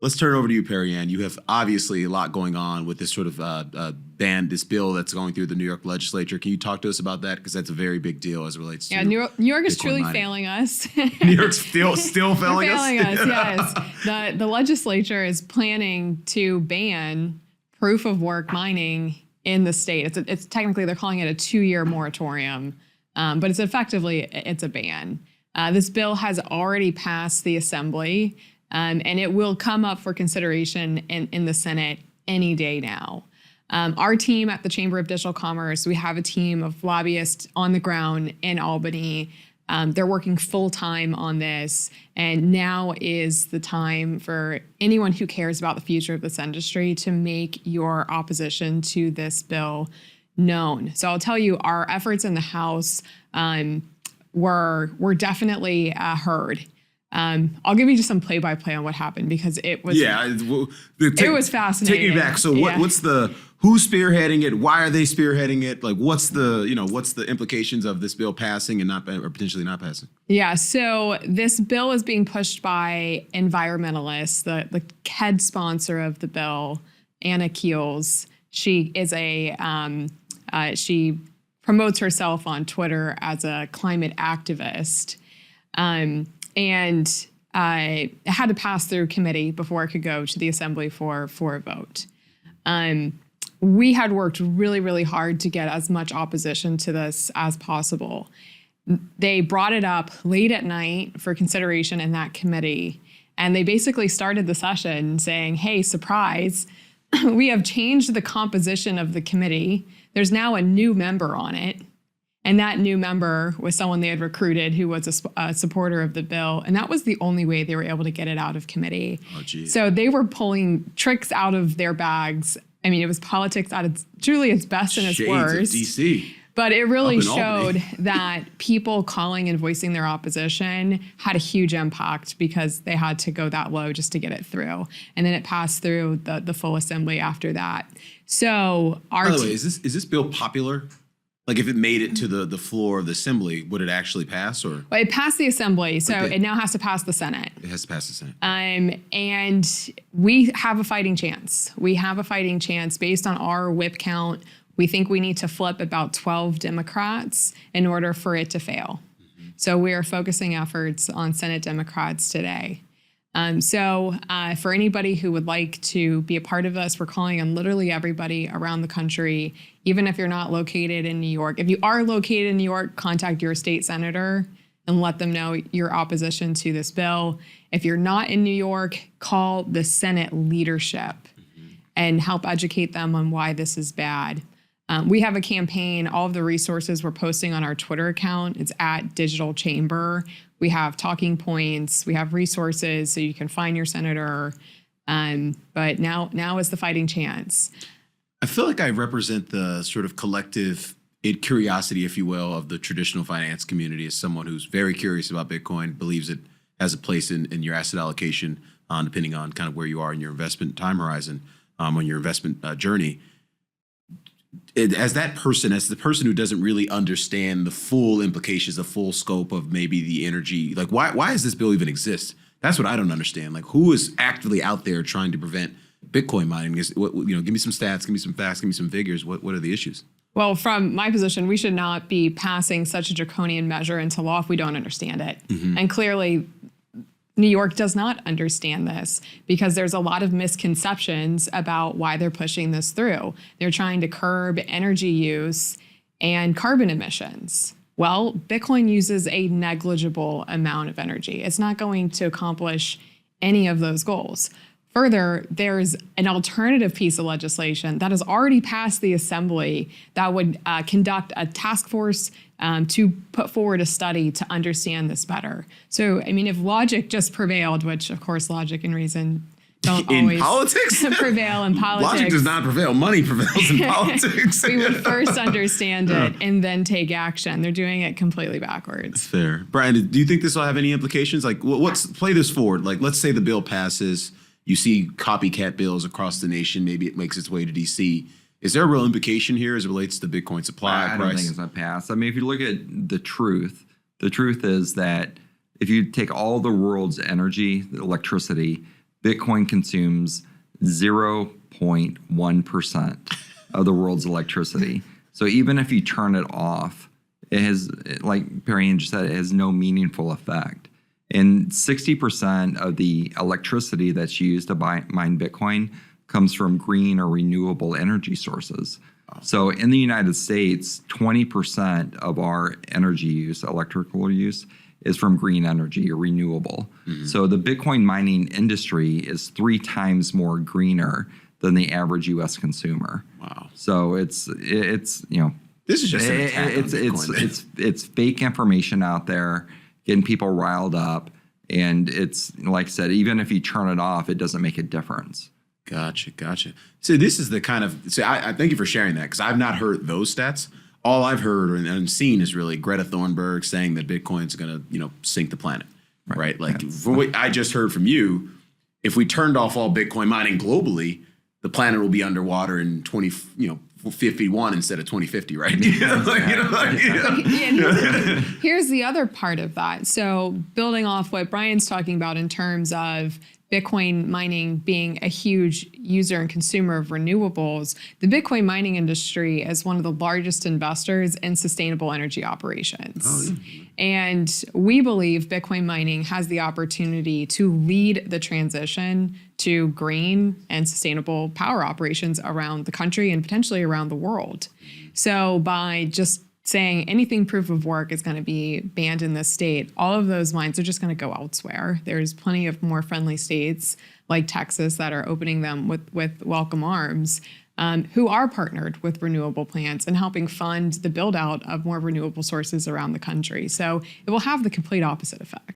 Let's turn it over to you, Perry-Ann. You have obviously a lot going on with this sort of this bill that's going through the New York legislature. Can you talk to us about that? Because that's a very big deal as it relates to New York is Bitcoin truly mining. failing us. New York's still failing us? Failing us, yes. The legislature is planning to ban proof of work mining in the state. It's technically, they're calling it a 2-year moratorium, but it's a ban. This bill has already passed the Assembly, and it will come up for consideration in the Senate any day now. Our team at the Chamber of Digital Commerce, we have a team of lobbyists on the ground in Albany. They're working full time on this, and now is the time for anyone who cares about the future of this industry to make your opposition to this bill known. So I'll tell you, our efforts in the House were definitely heard. I'll give you just some play-by-play on what happened because it was it was fascinating. Take me back. So who's spearheading it? Why are they spearheading it? Like, what's the implications of this bill passing and or potentially not passing? Yeah. So this bill is being pushed by environmentalists. The head sponsor of the bill, Anna Keels. She is she promotes herself on Twitter as a climate activist. And it had to pass through committee before it could go to the Assembly for a vote. We had worked really, really hard to get as much opposition to this as possible. They brought it up late at night for consideration in that committee, and they basically started the session saying, hey, surprise, we have changed the composition of the committee. There's now a new member on it. And that new member was someone they had recruited who was a supporter of the bill. And that was the only way they were able to get it out of committee. Oh, geez. So they were pulling tricks out of their bags. I mean, it was politics at truly its best and its worst. Shades of DC. But it really showed that people calling and voicing their opposition had a huge impact because they had to go that low just to get it through. And then it passed through the full Assembly after that. So by the way, is this bill popular? Like, if it made it to the floor of the Assembly, would it actually pass? Or well, it passed the Assembly, so it now has to pass the Senate. It has to pass the Senate. And we have a fighting chance. We have a fighting chance based on our whip count. We think we need to flip about 12 Democrats in order for it to fail. Mm-hmm. So we are focusing efforts on Senate Democrats today. For anybody who would like to be a part of this, we're calling on literally everybody around the country, even if you're not located in New York. If you are located in New York, contact your state senator and let them know your opposition to this bill. If you're not in New York, call the Senate leadership and help educate them on why this is bad. We have a campaign. All of the resources we're posting on our Twitter account. It's at Digital Chamber. We have talking points. We have resources so you can find your senator. But now is the fighting chance. I feel like I represent the sort of collective curiosity, if you will, of the traditional finance community as someone who's very curious about Bitcoin, believes it has a place in your asset allocation, depending on kind of where you are in your investment time horizon, on your investment journey. As the person who doesn't really understand the full implications, the full scope of maybe the energy, like why does this bill even exist? That's what I don't understand. Like, who is actively out there trying to prevent Bitcoin mining? Give me some stats, give me some facts, give me some figures. What are the issues? Well, from my position, we should not be passing such a draconian measure into law if we don't understand it. Mm-hmm. And clearly, New York does not understand this because there's a lot of misconceptions about why they're pushing this through. They're trying to curb energy use and carbon emissions. Well, Bitcoin uses a negligible amount of energy. It's not going to accomplish any of those goals. Further, there's an alternative piece of legislation that has already passed the Assembly that would conduct a task force to put forward a study to understand this better. So, I mean, if logic just prevailed, which of course logic and reason don't always prevail in politics. Logic does not prevail. Money prevails in politics. We would first understand it and then take action. They're doing it completely backwards. That's fair. Brian, do you think this will have any implications? Like, play this forward. Like, let's say the bill passes. You see copycat bills across the nation. Maybe it makes its way to D.C. Is there a real implication here as it relates to Bitcoin supply price? I don't think it's going to pass. I mean, if you look at the truth is that if you take all the world's energy, the electricity, Bitcoin consumes 0.1% of the world's electricity. So even if you turn it off, it has, like Perry just said, it has no meaningful effect. And 60% of the electricity that's used to mine Bitcoin comes from green or renewable energy sources. So in the United States, 20% of our energy use, electrical use, is from green energy or renewable. So the Bitcoin mining industry is 3 times more greener than the average U.S. consumer. Wow. So it's this is just an attack on Bitcoin. it's fake information out there, getting people riled up, and it's like I said, even if you turn it off, it doesn't make a difference. Gotcha. So this is the kind of, I thank you for sharing that, because I've not heard those stats. All I've heard and seen is really Greta Thunberg saying that Bitcoin's going to, sink the planet, right? Like from what I just heard from you, if we turned off all Bitcoin mining globally, the planet will be underwater in 5051 instead of 2050, right? Here's the other part of that. So building off what Brian's talking about in terms of Bitcoin mining being a huge user and consumer of renewables, the Bitcoin mining industry is one of the largest investors in sustainable energy operations. And we believe Bitcoin mining has the opportunity to lead the transition to green and sustainable power operations around the country and potentially around the world. So by just saying anything proof of work is going to be banned in this state, all of those mines are just going to go elsewhere. There's plenty of more friendly states like Texas that are opening them with welcome arms, who are partnered with renewable plants and helping fund the build out of more renewable sources around the country. So it will have the complete opposite effect.